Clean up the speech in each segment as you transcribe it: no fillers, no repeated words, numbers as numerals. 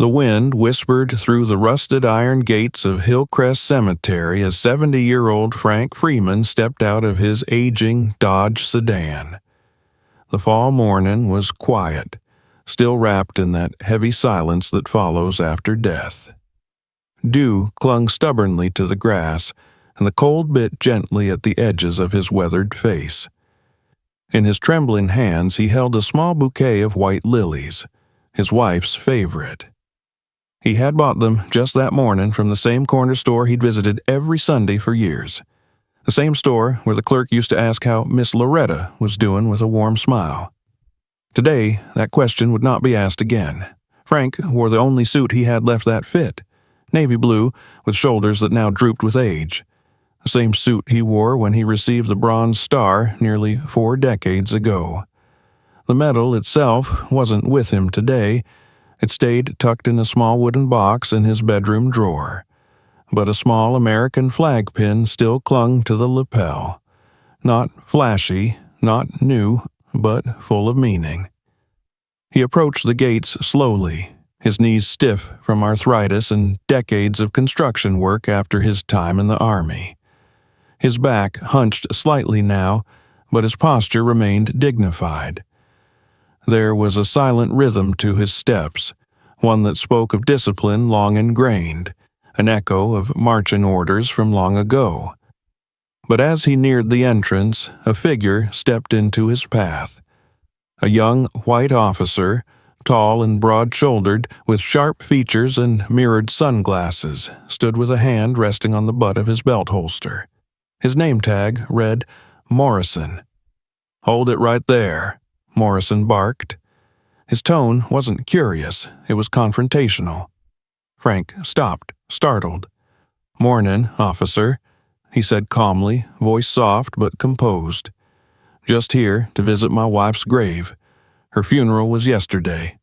The wind whispered through the rusted iron gates of Hillcrest Cemetery as 70-year-old Frank Freeman stepped out of his aging Dodge sedan. The fall morning was quiet, still wrapped in that heavy silence that follows after death. Dew clung stubbornly to the grass, and the cold bit gently at the edges of his weathered face. In his trembling hands he held a small bouquet of white lilies, his wife's favorite. He had bought them just that morning from the same corner store he'd visited every Sunday for years. The same store where the clerk used to ask how Miss Loretta was doing with a warm smile. Today, that question would not be asked again. Frank wore the only suit he had left that fit, navy blue with shoulders that now drooped with age. The same suit he wore when he received the Bronze Star nearly 4 decades ago. The medal itself wasn't with him today. It stayed tucked in a small wooden box in his bedroom drawer. But a small American flag pin still clung to the lapel. Not flashy, not new, but full of meaning. He approached the gates slowly, his knees stiff from arthritis and decades of construction work after his time in the Army. His back hunched slightly now, but his posture remained dignified. There was a silent rhythm to his steps, one that spoke of discipline long ingrained, an echo of marching orders from long ago. But as he neared the entrance, a figure stepped into his path. A young white officer, tall and broad-shouldered, with sharp features and mirrored sunglasses, stood with a hand resting on the butt of his belt holster. His name tag read Morrison. "Hold it right there," Morrison barked. His tone wasn't curious, it was confrontational. Frank stopped, startled. "Mornin', officer," he said calmly, voice soft but composed. "Just here to visit my wife's grave. Her funeral was yesterday."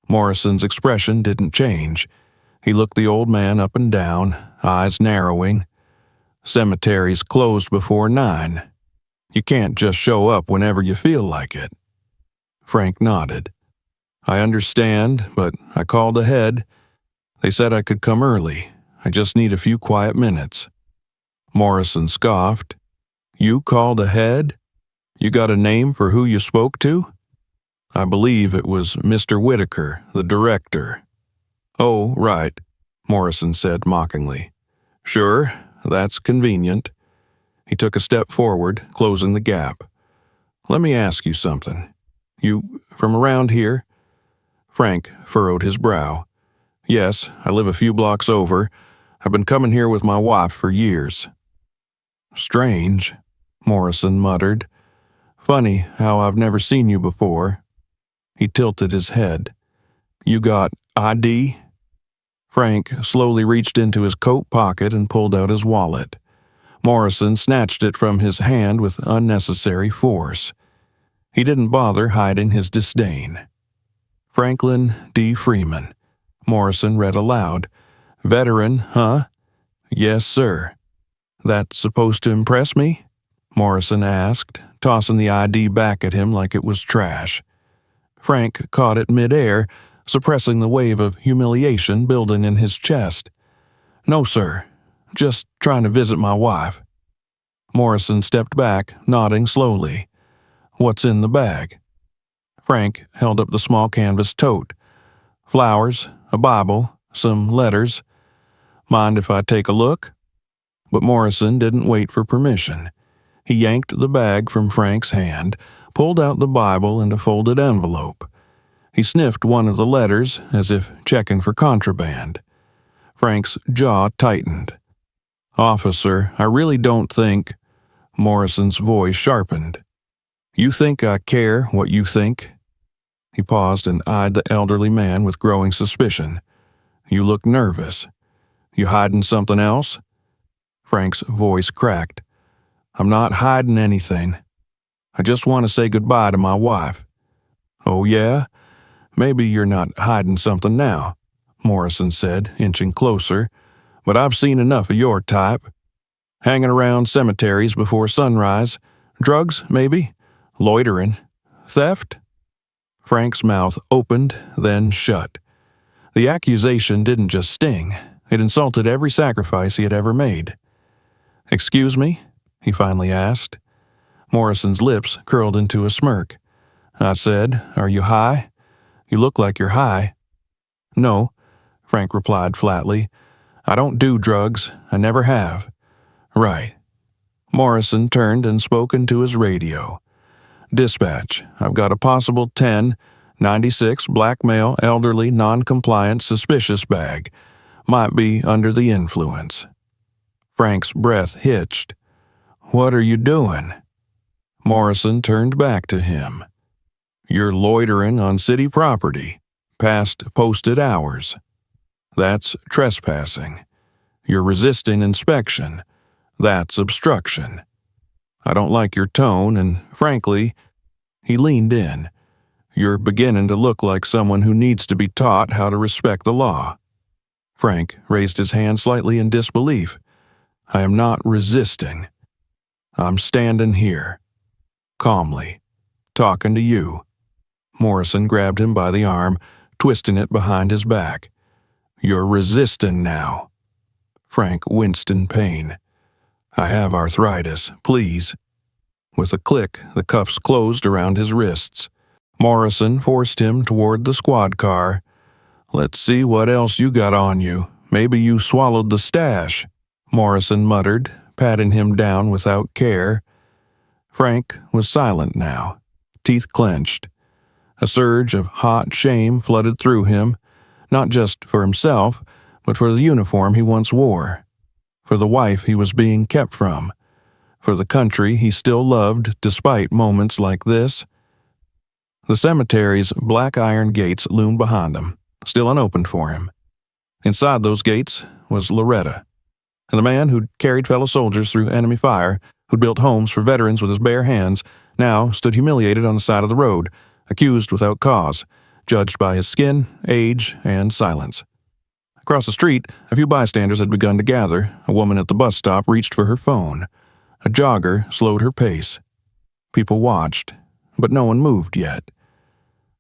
Morrison's expression didn't change. He looked the old man up and down, eyes narrowing. "Cemetery's closed before 9. You can't just show up whenever you feel like it." Frank nodded. "I understand, but I called ahead. They said I could come early. I just need a few quiet minutes." Morrison scoffed. "You called ahead? You got a name for who you spoke to?" "I believe it was Mr. Whitaker, the director." "Oh, right," Morrison said mockingly. "Sure, that's convenient." He took a step forward, closing the gap. "Let me ask you something. You from around here?" Frank furrowed his brow. "Yes, I live a few blocks over. I've been coming here with my wife for years." "Strange," Morrison muttered. "Funny how I've never seen you before." He tilted his head. "You got ID?" Frank slowly reached into his coat pocket and pulled out his wallet. Morrison snatched it from his hand with unnecessary force. He didn't bother hiding his disdain. "Franklin D. Freeman," Morrison read aloud. "Veteran, huh?" "Yes, sir." "That supposed to impress me?" Morrison asked, tossing the ID back at him like it was trash. Frank caught it midair, suppressing the wave of humiliation building in his chest. "No, sir. Just trying to visit my wife." Morrison stepped back, nodding slowly. "What's in the bag?" Frank held up the small canvas tote. "Flowers, a Bible, some letters. Mind if I take a look?" But Morrison didn't wait for permission. He yanked the bag from Frank's hand, pulled out the Bible and a folded envelope. He sniffed one of the letters as if checking for contraband. Frank's jaw tightened. "Officer, I really don't think—" Morrison's voice sharpened. "You think I care what you think?" He paused and eyed the elderly man with growing suspicion. "You look nervous. You hiding something else?" Frank's voice cracked. "I'm not hiding anything. I just want to say goodbye to my wife." "Oh, yeah? Maybe you're not hiding something now," Morrison said, inching closer. "But I've seen enough of your type. Hanging around cemeteries before sunrise. Drugs, maybe? Loitering. Theft?" Frank's mouth opened, then shut. The accusation didn't just sting, it insulted every sacrifice he had ever made. "Excuse me?" he finally asked. Morrison's lips curled into a smirk. "I said, are you high? You look like you're high." "No," Frank replied flatly. "I don't do drugs. I never have." "Right." Morrison turned and spoke into his radio. "Dispatch, I've got a possible 1096 black male, elderly, non-compliant, suspicious bag. Might be under the influence." Frank's breath hitched. "What are you doing?" Morrison turned back to him. "You're loitering on city property, past posted hours. That's trespassing. You're resisting inspection. That's obstruction. I don't like your tone, and frankly," he leaned in, "you're beginning to look like someone who needs to be taught how to respect the law." Frank raised his hand slightly in disbelief. "I am not resisting. I'm standing here, calmly, talking to you." Morrison grabbed him by the arm, twisting it behind his back. "You're resisting now." Frank winced in pain. "I have arthritis, please." With a click, the cuffs closed around his wrists. Morrison forced him toward the squad car. "Let's see what else you got on you. Maybe you swallowed the stash," Morrison muttered, patting him down without care. Frank was silent now, teeth clenched. A surge of hot shame flooded through him, not just for himself, but for the uniform he once wore, for the wife he was being kept from, for the country he still loved despite moments like this. The cemetery's black iron gates loomed behind him, still unopened for him. Inside those gates was Loretta, and the man who'd carried fellow soldiers through enemy fire, who'd built homes for veterans with his bare hands, now stood humiliated on the side of the road, accused without cause, judged by his skin, age, and silence. Across the street, a few bystanders had begun to gather. A woman at the bus stop reached for her phone. A jogger slowed her pace. People watched, but no one moved yet.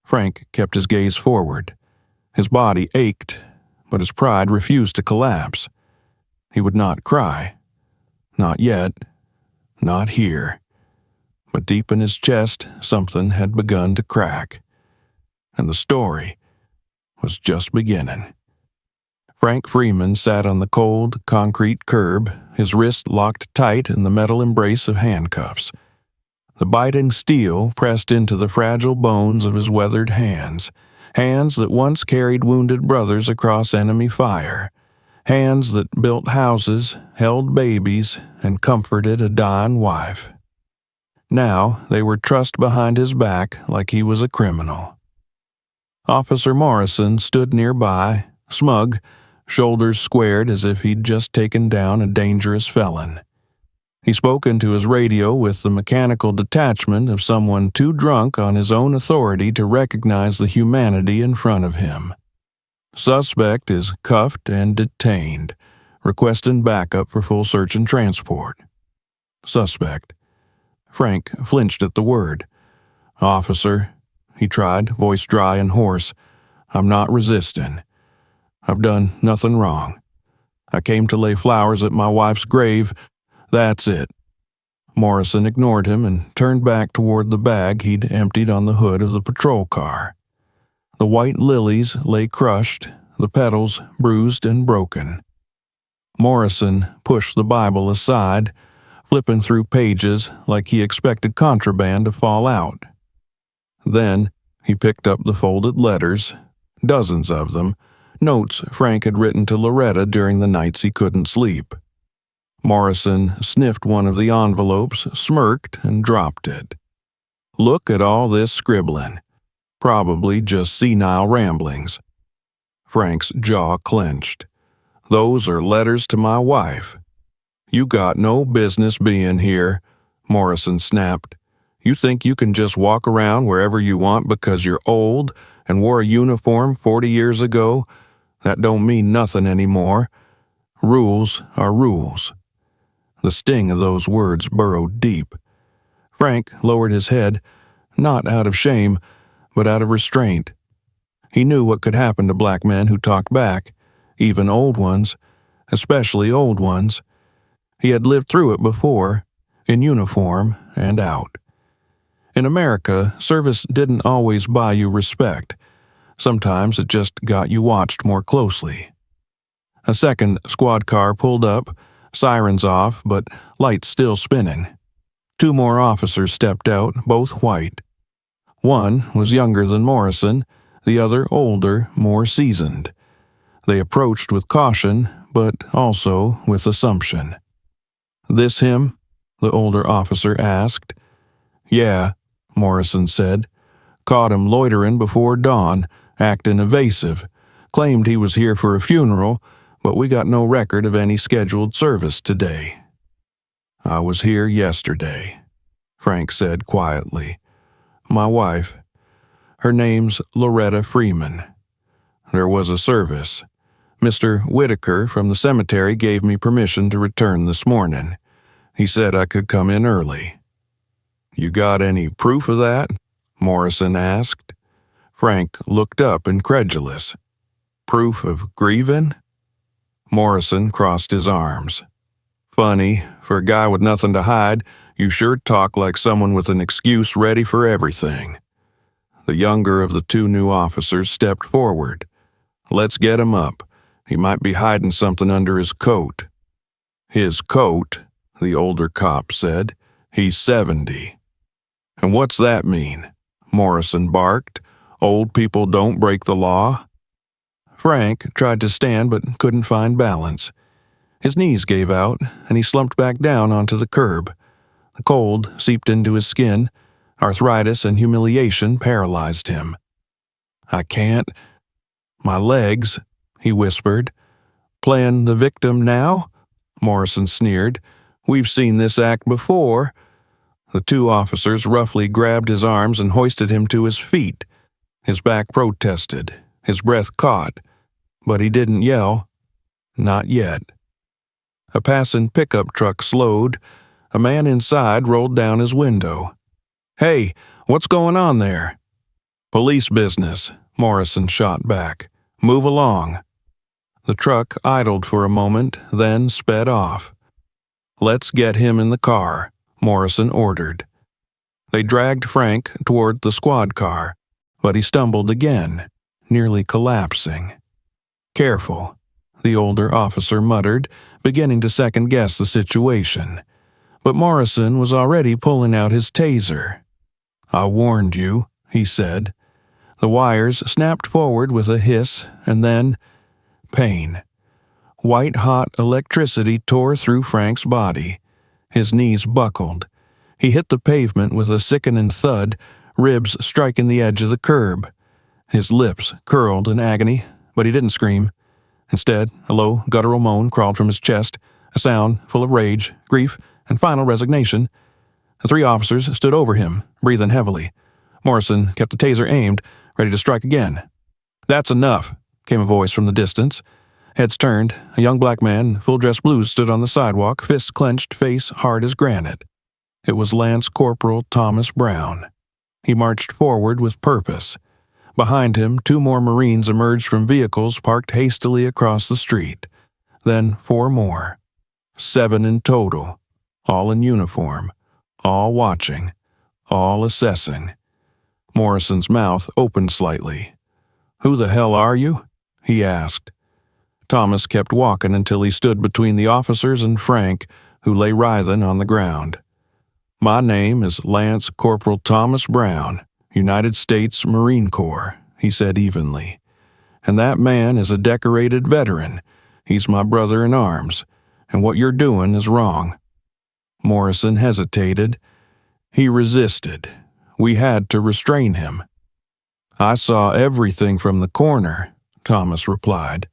Frank kept his gaze forward. His body ached, but his pride refused to collapse. He would not cry. Not yet. Not here. But deep in his chest, something had begun to crack. And the story was just beginning. Frank Freeman sat on the cold, concrete curb, his wrist locked tight in the metal embrace of handcuffs. The biting steel pressed into the fragile bones of his weathered hands, hands that once carried wounded brothers across enemy fire, hands that built houses, held babies, and comforted a dying wife. Now they were trussed behind his back like he was a criminal. Officer Morrison stood nearby, smug, shoulders squared as if he'd just taken down a dangerous felon. He spoke into his radio with the mechanical detachment of someone too drunk on his own authority to recognize the humanity in front of him. "Suspect is cuffed and detained. Requesting backup for full search and transport." Suspect. Frank flinched at the word. "Officer," he tried, voice dry and hoarse, "I'm not resisting. I've done nothing wrong. I came to lay flowers at my wife's grave. That's it." Morrison ignored him and turned back toward the bag he'd emptied on the hood of the patrol car. The white lilies lay crushed, the petals bruised and broken. Morrison pushed the Bible aside, flipping through pages like he expected contraband to fall out. Then he picked up the folded letters, dozens of them, notes Frank had written to Loretta during the nights he couldn't sleep. Morrison sniffed one of the envelopes, smirked, and dropped it. Look at all this scribbling. Probably just senile ramblings. Frank's jaw clenched. "Those are letters to my wife." "You got no business being here," Morrison snapped. "You think you can just walk around wherever you want because you're old and wore a uniform 40 years ago? That don't mean nothing anymore. Rules are rules." The sting of those words burrowed deep. Frank lowered his head, not out of shame, but out of restraint. He knew what could happen to black men who talked back, even old ones, especially old ones. He had lived through it before, in uniform and out. In America, service didn't always buy you respect. Sometimes it just got you watched more closely. A second squad car pulled up, sirens off, but lights still spinning. 2 more officers stepped out, both white. One was younger than Morrison, the other older, more seasoned. They approached with caution, but also with assumption. "This him?" the older officer asked. "Yeah," Morrison said. "Caught him loitering before dawn, acting evasive. Claimed he was here for a funeral, but we got no record of any scheduled service today." "I was here yesterday," Frank said quietly. "My wife. Her name's Loretta Freeman. There was a service. Mr. Whitaker from the cemetery gave me permission to return this morning. He said I could come in early." "You got any proof of that?" Morrison asked. Frank looked up incredulous. "Proof of grieving?" Morrison crossed his arms. "Funny, for a guy with nothing to hide, you sure talk like someone with an excuse ready for everything." The younger of the 2 new officers stepped forward. "Let's get him up. He might be hiding something under his coat." "His coat?" the older cop said. "He's 70. "And what's that mean?" Morrison barked. "Old people don't break the law?" Frank tried to stand but couldn't find balance. His knees gave out, and he slumped back down onto the curb. The cold seeped into his skin. Arthritis and humiliation paralyzed him. "I can't. My legs," he whispered. "Playing the victim now?" Morrison sneered. "We've seen this act before." The 2 officers roughly grabbed his arms and hoisted him to his feet. His back protested. His breath caught. But he didn't yell. Not yet. A passing pickup truck slowed. A man inside rolled down his window. "Hey, what's going on there?" "Police business," Morrison shot back. "Move along." The truck idled for a moment, then sped off. "Let's get him in the car," Morrison ordered. They dragged Frank toward the squad car, but he stumbled again, nearly collapsing. "Careful," the older officer muttered, beginning to second-guess the situation. But Morrison was already pulling out his taser. "I warned you," he said. The wires snapped forward with a hiss, and then pain. White-hot electricity tore through Frank's body. His knees buckled. He hit the pavement with a sickening thud, ribs striking the edge of the curb. His lips curled in agony, but he didn't scream. Instead, a low, guttural moan crawled from his chest, a sound full of rage, grief, and final resignation. The 3 officers stood over him, breathing heavily. Morrison kept the taser aimed, ready to strike again. "That's enough," came a voice from the distance. Heads turned. A young black man in full-dress blues stood on the sidewalk, fists clenched, face hard as granite. It was Lance Corporal Thomas Brown. He marched forward with purpose. Behind him, 2 more Marines emerged from vehicles parked hastily across the street. Then 4 more. 7 in total, all in uniform, all watching, all assessing. Morrison's mouth opened slightly. "Who the hell are you?" he asked. Thomas kept walking until he stood between the officers and Frank, who lay writhing on the ground. "My name is Lance Corporal Thomas Brown, United States Marine Corps," he said evenly. "And that man is a decorated veteran. He's my brother in arms, and what you're doing is wrong." Morrison hesitated. He resisted. We had to restrain him. "I saw everything from the corner," Thomas replied.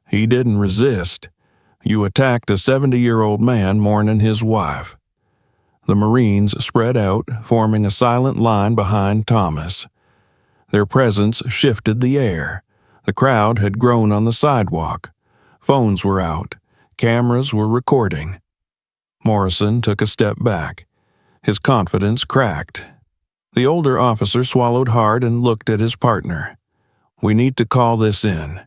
"He didn't resist. You attacked a 70-year-old man mourning his wife." The Marines spread out, forming a silent line behind Thomas. Their presence shifted the air. The crowd had grown on the sidewalk. Phones were out. Cameras were recording. Morrison took a step back. His confidence cracked. The older officer swallowed hard and looked at his partner. We need to call this in."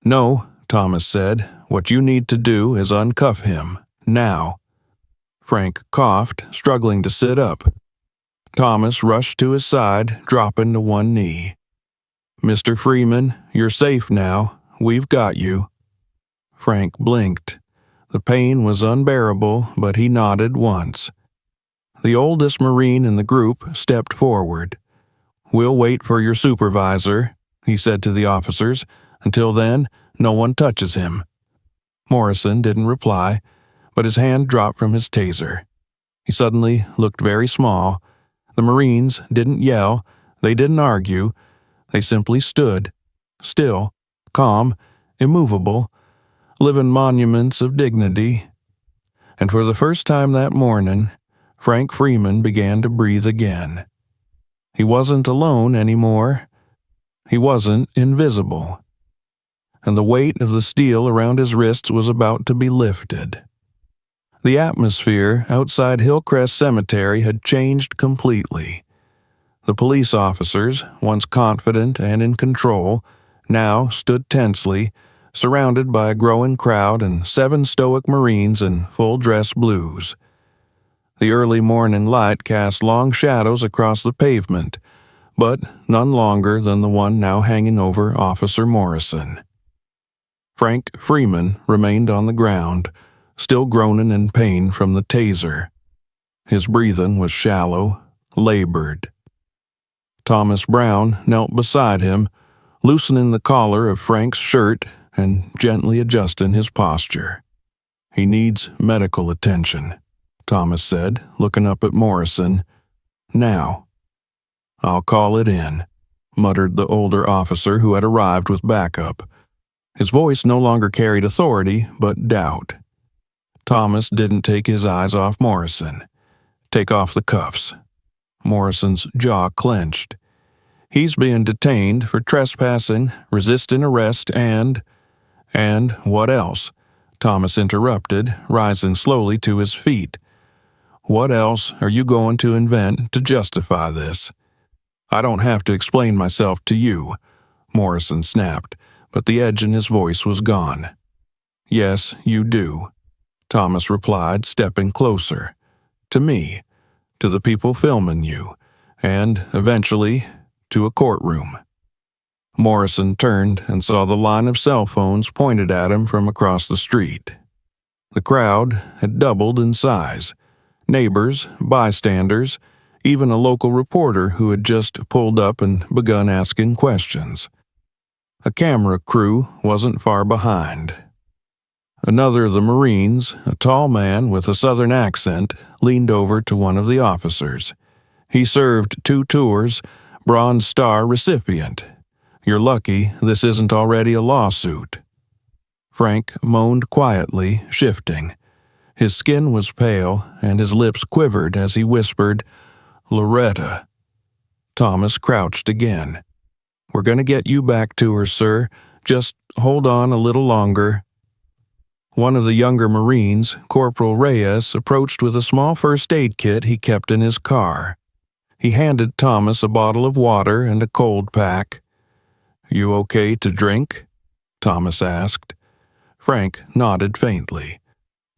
"No," Thomas said. "What you need to do is uncuff him. Now." Frank coughed, struggling to sit up. Thomas rushed to his side, dropping to one knee. "Mr. Freeman, you're safe now. We've got you." Frank blinked. The pain was unbearable, but he nodded once. The oldest Marine in the group stepped forward. "We'll wait for your supervisor," he said to the officers. "Until then, no one touches him." Morrison didn't reply, but his hand dropped from his taser. He suddenly looked very small. The Marines didn't yell, they didn't argue, they simply stood, still, calm, immovable, living monuments of dignity. And for the first time that morning, Frank Freeman began to breathe again. He wasn't alone anymore. He wasn't invisible. And the weight of the steel around his wrists was about to be lifted. The atmosphere outside Hillcrest Cemetery had changed completely. The police officers, once confident and in control, now stood tensely, surrounded by a growing crowd and 7 stoic Marines in full-dress blues. The early morning light cast long shadows across the pavement, but none longer than the one now hanging over Officer Morrison. Frank Freeman remained on the ground, still groaning in pain from the taser. His breathing was shallow, labored. Thomas Brown knelt beside him, loosening the collar of Frank's shirt and gently adjusting his posture. "He needs medical attention," Thomas said, looking up at Morrison. "Now." "I'll call it in," muttered the older officer who had arrived with backup. His voice no longer carried authority, but doubt. Thomas didn't take his eyes off Morrison. "Take off the cuffs." Morrison's jaw clenched. "He's being detained for trespassing, resisting arrest, and what else?" Thomas interrupted, rising slowly to his feet. "What else are you going to invent to justify this?" "I don't have to explain myself to you," Morrison snapped, but the edge in his voice was gone. "Yes, you do," Thomas replied, stepping closer. "To me, to the people filming you, and, eventually, to a courtroom." Morrison turned and saw the line of cell phones pointed at him from across the street. The crowd had doubled in size. Neighbors, bystanders, even a local reporter who had just pulled up and begun asking questions. A camera crew wasn't far behind. Another of the Marines, a tall man with a southern accent, leaned over to one of the officers. "He served 2 tours, Bronze Star recipient. You're lucky this isn't already a lawsuit." Frank moaned quietly, shifting. His skin was pale, and his lips quivered as he whispered, "Loretta." Thomas crouched again. "We're going to get you back to her, sir. Just hold on a little longer." One of the younger Marines, Corporal Reyes, approached with a small first aid kit he kept in his car. He handed Thomas a bottle of water and a cold pack. "You okay to drink?" Thomas asked. Frank nodded faintly.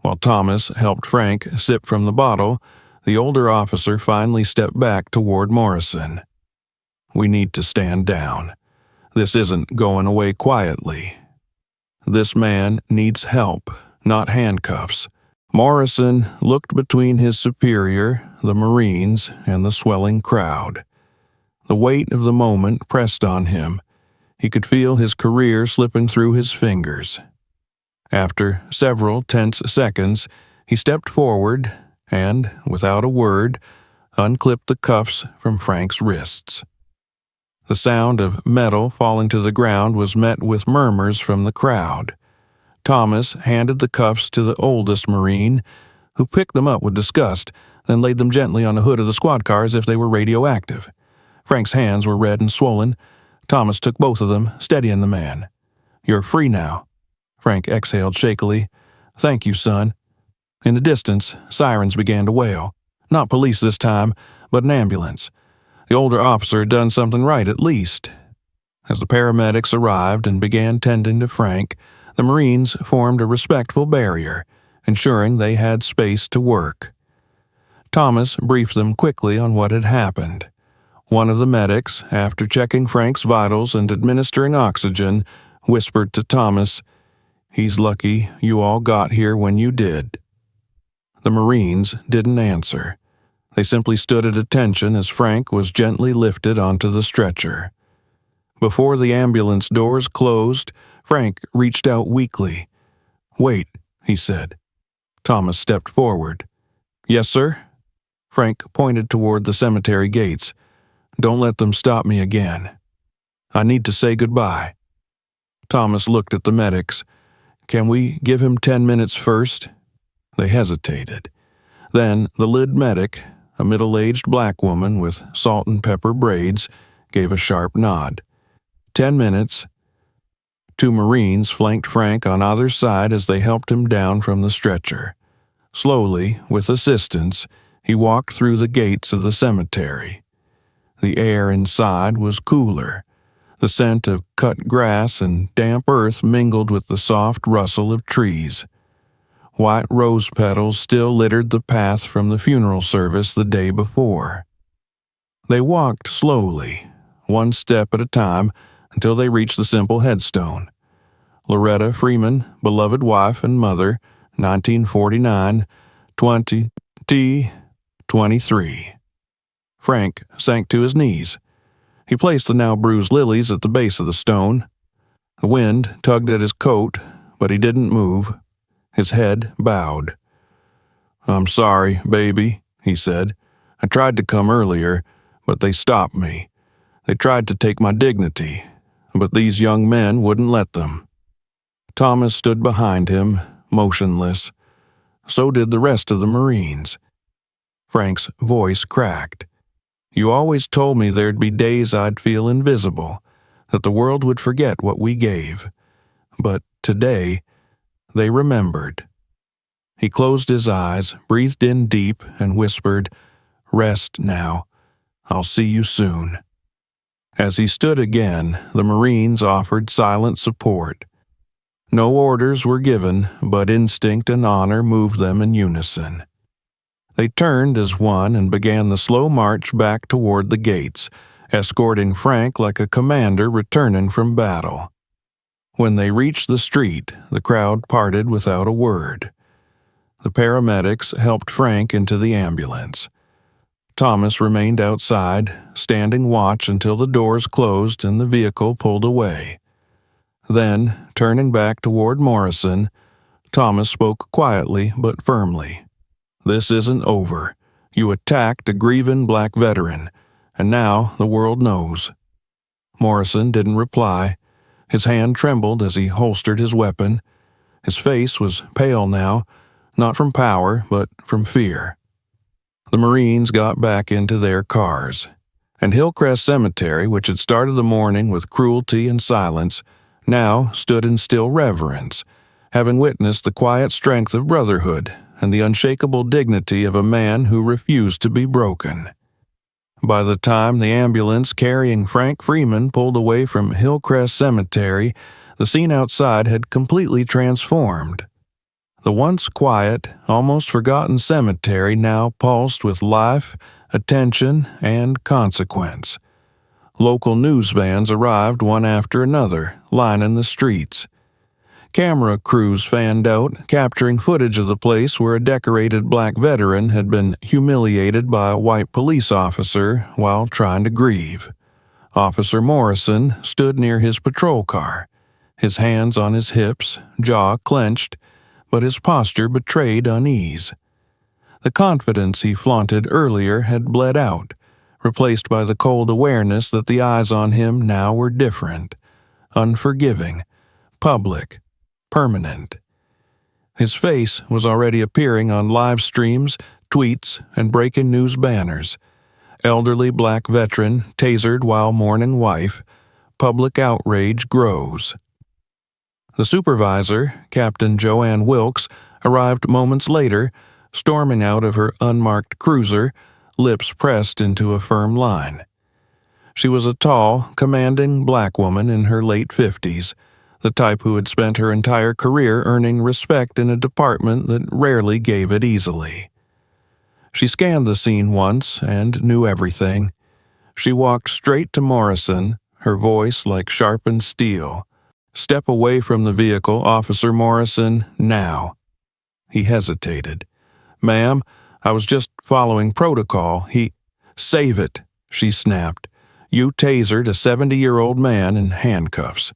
While Thomas helped Frank sip from the bottle, the older officer finally stepped back toward Morrison. "We need to stand down. This isn't going away quietly. This man needs help, not handcuffs." Morrison looked between his superior, the Marines, and the swelling crowd. The weight of the moment pressed on him. He could feel his career slipping through his fingers. After several tense seconds, he stepped forward and, without a word, unclipped the cuffs from Frank's wrists. The sound of metal falling to the ground was met with murmurs from the crowd. Thomas handed the cuffs to the oldest Marine, who picked them up with disgust, then laid them gently on the hood of the squad car as if they were radioactive. Frank's hands were red and swollen. Thomas took both of them, steadying the man. "You're free now." Frank exhaled shakily. "Thank you, son." In the distance, sirens began to wail. Not police this time, but an ambulance. The older officer had done something right at least. As the paramedics arrived and began tending to Frank, the Marines formed a respectful barrier, ensuring they had space to work. Thomas briefed them quickly on what had happened. One of the medics, after checking Frank's vitals and administering oxygen, whispered to Thomas, "He's lucky you all got here when you did." The Marines didn't answer. They simply stood at attention as Frank was gently lifted onto the stretcher. Before the ambulance doors closed, Frank reached out weakly. "Wait," he said. Thomas stepped forward. "Yes, sir?" Frank pointed toward the cemetery gates. "Don't let them stop me again. I need to say goodbye." Thomas looked at the medics. "Can we give him 10 minutes first?" They hesitated. Then the lead medic, a middle-aged black woman with salt and pepper braids, gave a sharp nod. 10 minutes. 2 Marines flanked Frank on either side as they helped him down from the stretcher. Slowly, with assistance, he walked through the gates of the cemetery. The air inside was cooler. The scent of cut grass and damp earth mingled with the soft rustle of trees. White rose petals still littered the path from the funeral service the day before. They walked slowly, one step at a time, until they reached the simple headstone. Loretta Freeman, beloved wife and mother, 1949, 2023. Frank sank to his knees. He placed the now bruised lilies at the base of the stone. The wind tugged at his coat, but he didn't move. His head bowed. "I'm sorry, baby," he said. "I tried to come earlier, but they stopped me. They tried to take my dignity, but these young men wouldn't let them." Thomas stood behind him, motionless. So did the rest of the Marines. Frank's voice cracked. "You always told me there'd be days I'd feel invisible, that the world would forget what we gave. But today, they remembered." He closed his eyes, breathed in deep, and whispered, "Rest now. I'll see you soon." As he stood again, the Marines offered silent support. No orders were given, but instinct and honor moved them in unison. They turned as one and began the slow march back toward the gates, escorting Frank like a commander returning from battle. When they reached the street, the crowd parted without a word. The paramedics helped Frank into the ambulance. Thomas remained outside, standing watch until the doors closed and the vehicle pulled away. Then, turning back toward Morrison, Thomas spoke quietly but firmly. "This isn't over. You attacked a grieving black veteran, and now the world knows." Morrison didn't reply. His hand trembled as he holstered his weapon. His face was pale now, not from power, but from fear. The Marines got back into their cars, and Hillcrest Cemetery, which had started the morning with cruelty and silence, now stood in still reverence, having witnessed the quiet strength of brotherhood and the unshakable dignity of a man who refused to be broken. By the time the ambulance carrying Frank Freeman pulled away from Hillcrest Cemetery, the scene outside had completely transformed. The once quiet, almost forgotten cemetery now pulsed with life, attention, and consequence. Local news vans arrived one after another, lining the streets. Camera crews fanned out, capturing footage of the place where a decorated black veteran had been humiliated by a white police officer while trying to grieve. Officer Morrison stood near his patrol car, his hands on his hips, jaw clenched, but his posture betrayed unease. The confidence he flaunted earlier had bled out, replaced by the cold awareness that the eyes on him now were different, unforgiving, public, permanent. His face was already appearing on live streams, tweets, and breaking news banners. Elderly black veteran tasered while mourning wife. Public outrage grows. The supervisor, Captain Joanne Wilkes, arrived moments later, storming out of her unmarked cruiser, lips pressed into a firm line. She was a tall, commanding black woman in her late 50s, the type who had spent her entire career earning respect in a department that rarely gave it easily. She scanned the scene once and knew everything. She walked straight to Morrison, her voice like sharpened steel. "Step away from the vehicle, Officer Morrison, now." He hesitated. "Ma'am, I was just following protocol. Save it," she snapped. "You tasered a 70-year-old man in handcuffs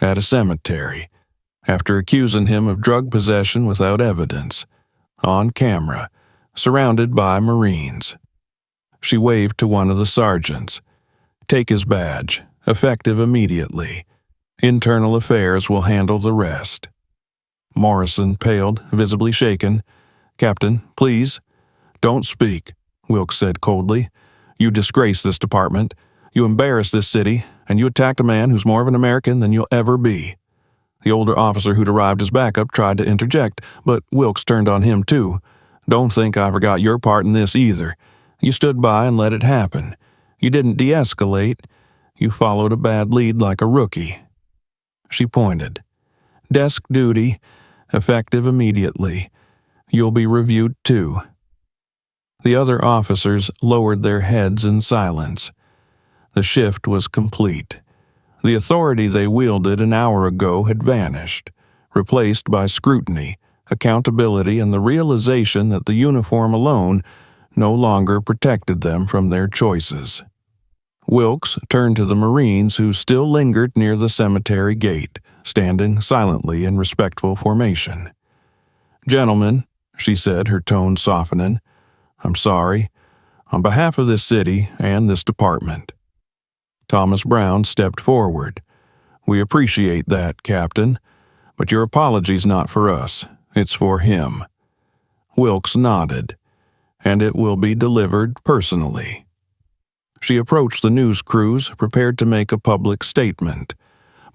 at a cemetery after accusing him of drug possession without evidence, on camera, surrounded by Marines." She waved to one of the sergeants. "Take his badge, effective immediately. Internal Affairs will handle the rest." Morrison paled, visibly shaken. "Captain, please." "Don't speak," Wilkes said coldly. "You disgrace this department. You embarrass this city, and you attacked a man who's more of an American than you'll ever be." The older officer who'd arrived as backup tried to interject, but Wilkes turned on him too. "Don't think I forgot your part in this either. You stood by and let it happen. You didn't de-escalate. You followed a bad lead like a rookie." She pointed. "Desk duty, effective immediately. You'll be reviewed too." The other officers lowered their heads in silence. The shift was complete. The authority they wielded an hour ago had vanished, replaced by scrutiny, accountability, and the realization that the uniform alone no longer protected them from their choices. Wilkes turned to the Marines who still lingered near the cemetery gate, standing silently in respectful formation. "Gentlemen," she said, her tone softening, "I'm sorry, on behalf of this city and this department." Thomas Brown stepped forward. "We appreciate that, Captain, but your apology's not for us. It's for him." Wilkes nodded. "And it will be delivered personally." She approached the news crews, prepared to make a public statement.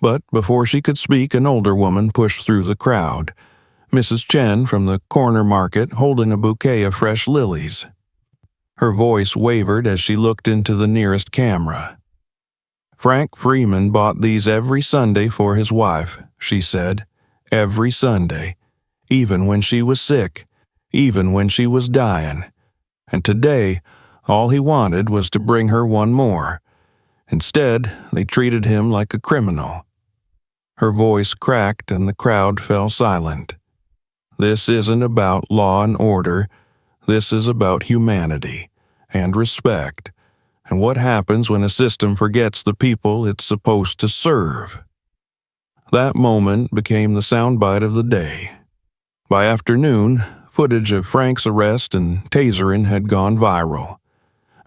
But before she could speak, an older woman pushed through the crowd. Mrs. Chen from the corner market, holding a bouquet of fresh lilies. Her voice wavered as she looked into the nearest camera. "Frank Freeman bought these every Sunday for his wife," she said. "Every Sunday. Even when she was sick. Even when she was dying. And today, all he wanted was to bring her one more. Instead, they treated him like a criminal." Her voice cracked and the crowd fell silent. "This isn't about law and order. This is about humanity and respect, and what happens when a system forgets the people it's supposed to serve." That moment became the soundbite of the day. By afternoon, footage of Frank's arrest and tasering had gone viral.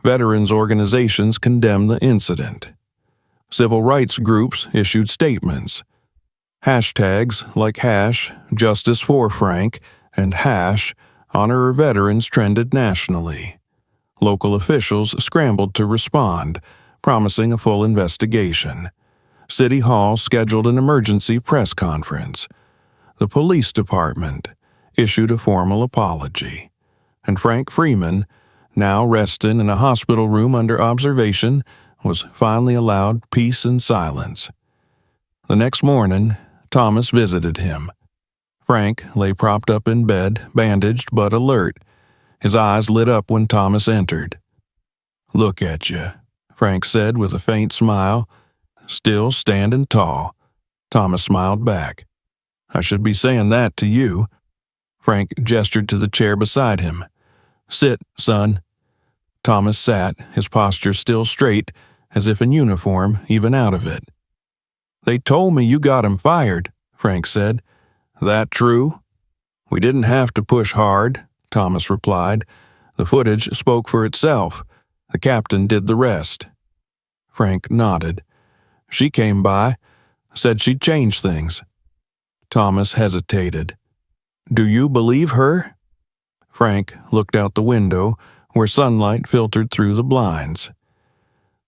Veterans organizations condemned the incident. Civil rights groups issued statements. Hashtags like #JusticeForFrank and #HonorOur Veterans trended nationally. Local officials scrambled to respond, promising a full investigation. City Hall scheduled an emergency press conference. The police department issued a formal apology. And Frank Freeman, now resting in a hospital room under observation, was finally allowed peace and silence. The next morning, Thomas visited him. Frank lay propped up in bed, bandaged but alert. His eyes lit up when Thomas entered. "Look at you," Frank said with a faint smile. "Still standing tall." Thomas smiled back. "I should be saying that to you." Frank gestured to the chair beside him. "Sit, son." Thomas sat, his posture still straight, as if in uniform, even out of it. "They told me you got him fired," Frank said. "That true?" "We didn't have to push hard," Thomas replied. "The footage spoke for itself. The captain did the rest." Frank nodded. "She came by, said she'd change things." Thomas hesitated. "Do you believe her?" Frank looked out the window, where sunlight filtered through the blinds.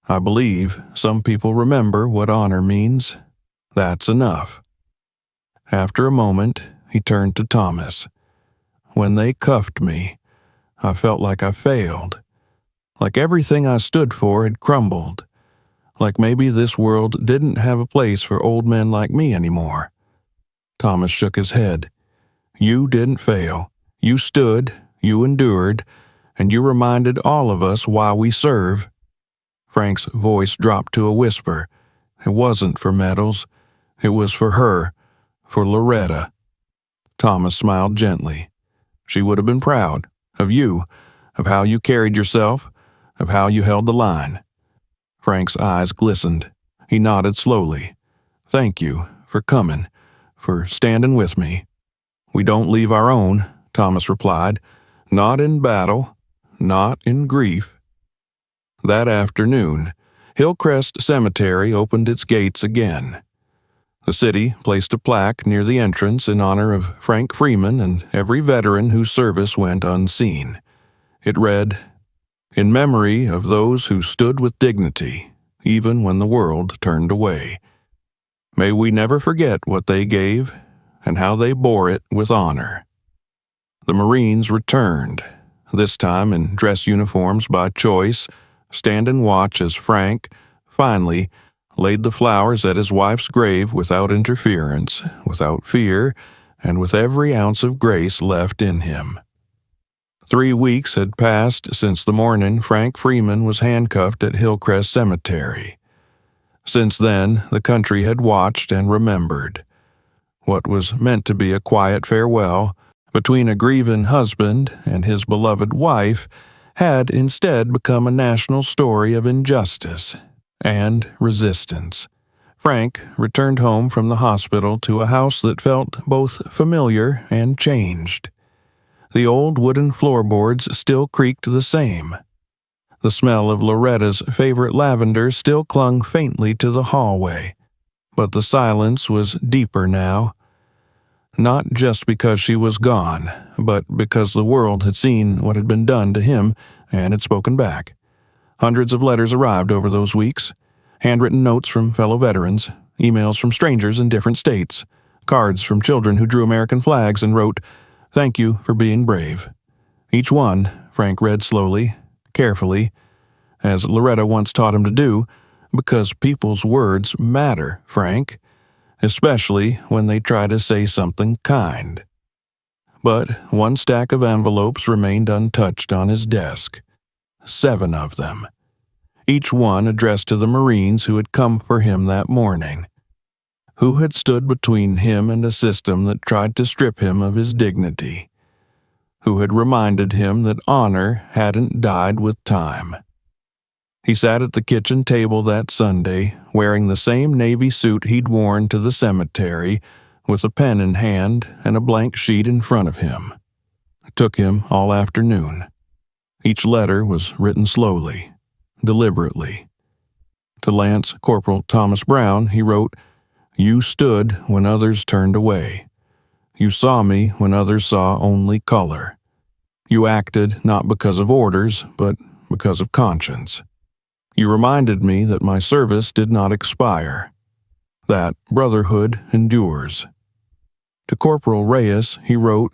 "I believe some people remember what honor means. That's enough." After a moment, he turned to Thomas. "When they cuffed me, I felt like I failed. Like everything I stood for had crumbled. Like maybe this world didn't have a place for old men like me anymore. Thomas shook his head. You didn't fail. You stood, you endured, and you reminded all of us why we serve. Frank's voice dropped to a whisper. It wasn't for medals. It was for her, for Loretta. Thomas smiled gently. She would have been proud of you, of how you carried yourself, of how you held the line. Frank's eyes glistened. He nodded slowly. Thank you for coming, for standing with me. We don't leave our own, Thomas replied. Not in battle, not in grief. That afternoon, Hillcrest Cemetery opened its gates again. The city placed a plaque near the entrance in honor of Frank Freeman and every veteran whose service went unseen. It read, In memory of those who stood with dignity, even when the world turned away. May we never forget what they gave and how they bore it with honor. The Marines returned, this time in dress uniforms by choice, standing watch as Frank, finally, laid the flowers at his wife's grave without interference, without fear, and with every ounce of grace left in him. 3 weeks had passed since the morning Frank Freeman was handcuffed at Hillcrest Cemetery. Since then, the country had watched and remembered. What was meant to be a quiet farewell between a grieving husband and his beloved wife had instead become a national story of injustice and resistance. Frank returned home from the hospital to a house that felt both familiar and changed. The old wooden floorboards still creaked the same. The smell of Loretta's favorite lavender still clung faintly to the hallway, but the silence was deeper now. Not just because she was gone, but because the world had seen what had been done to him and had spoken back. Hundreds of letters arrived over those weeks, handwritten notes from fellow veterans, emails from strangers in different states, cards from children who drew American flags and wrote, "Thank you for being brave." Each one, Frank read slowly, carefully, as Loretta once taught him to do, because people's words matter, Frank, especially when they try to say something kind. But one stack of envelopes remained untouched on his desk. 7 of them. Each one addressed to the Marines who had come for him that morning, who had stood between him and a system that tried to strip him of his dignity, who had reminded him that honor hadn't died with time. He sat at the kitchen table that Sunday, wearing the same navy suit he'd worn to the cemetery, with a pen in hand and a blank sheet in front of him. It took him all afternoon. Each letter was written slowly, deliberately. To Lance Corporal Thomas Brown, he wrote, "You stood when others turned away. You saw me when others saw only color. You acted not because of orders, but because of conscience. You reminded me that my service did not expire, that brotherhood endures." To Corporal Reyes, he wrote,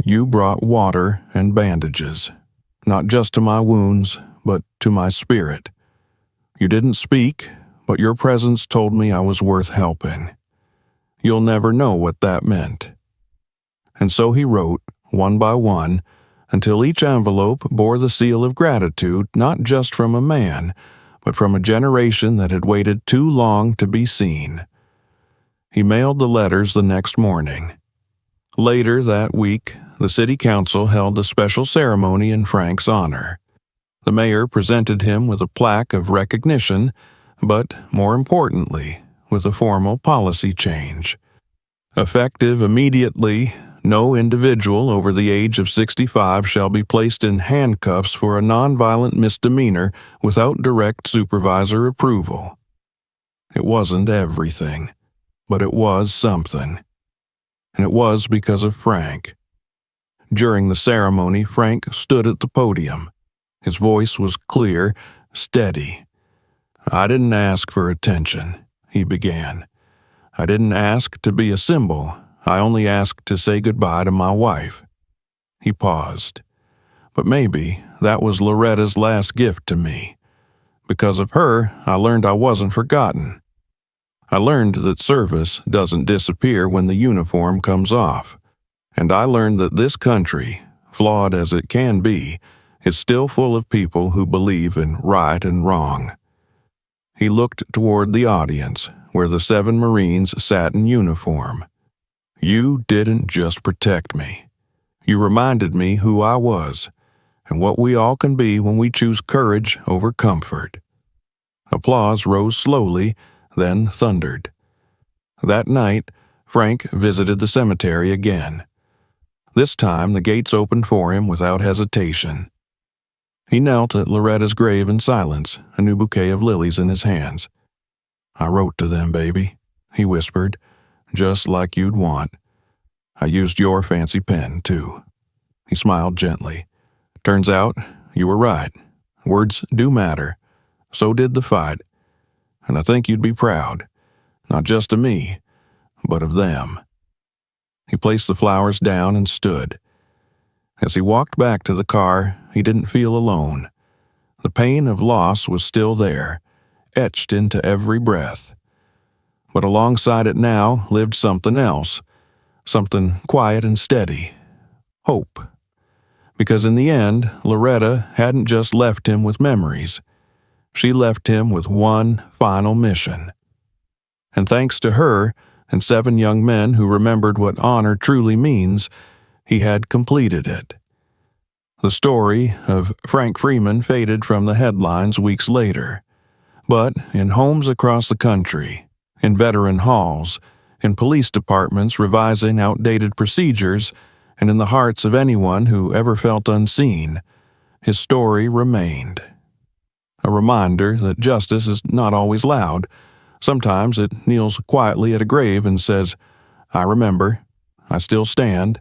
"You brought water and bandages, not just to my wounds, but to my spirit. You didn't speak, but your presence told me I was worth helping. You'll never know what that meant." And so he wrote, one by one, until each envelope bore the seal of gratitude not just from a man, but from a generation that had waited too long to be seen. He mailed the letters the next morning. Later that week, the city council held a special ceremony in Frank's honor. The mayor presented him with a plaque of recognition, but more importantly, with a formal policy change. Effective immediately, no individual over the age of 65 shall be placed in handcuffs for a nonviolent misdemeanor without direct supervisor approval. It wasn't everything, but it was something. And it was because of Frank. During the ceremony, Frank stood at the podium. His voice was clear, steady. "I didn't ask for attention," he began. "I didn't ask to be a symbol. I only asked to say goodbye to my wife." He paused. "But maybe that was Loretta's last gift to me. Because of her, I learned I wasn't forgotten. I learned that service doesn't disappear when the uniform comes off. And I learned that this country, flawed as it can be, is still full of people who believe in right and wrong. He looked toward the audience, where the 7 Marines sat in uniform. You didn't just protect me. You reminded me who I was, and what we all can be when we choose courage over comfort. Applause rose slowly, then thundered. That night, Frank visited the cemetery again. This time, the gates opened for him without hesitation. He knelt at Loretta's grave in silence, a new bouquet of lilies in his hands. "I wrote to them, baby," he whispered, "just like you'd want. I used your fancy pen, too." He smiled gently. "Turns out, you were right. Words do matter. So did the fight. And I think you'd be proud, not just of me, but of them." He placed the flowers down and stood. As he walked back to the car, he didn't feel alone. The pain of loss was still there, etched into every breath. But alongside it now lived something else, something quiet and steady. Hope. Because in the end, Loretta hadn't just left him with memories. She left him with one final mission. And thanks to her and 7 young men who remembered what honor truly means, he had completed it. The story of Frank Freeman faded from the headlines weeks later. But in homes across the country, in veteran halls, in police departments revising outdated procedures, and in the hearts of anyone who ever felt unseen, his story remained. A reminder that justice is not always loud. Sometimes it kneels quietly at a grave and says, "I remember, I still stand,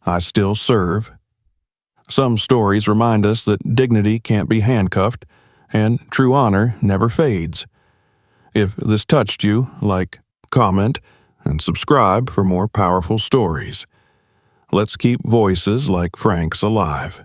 I still serve." Some stories remind us that dignity can't be handcuffed, and true honor never fades. If this touched you, like, comment, and subscribe for more powerful stories. Let's keep voices like Frank's alive.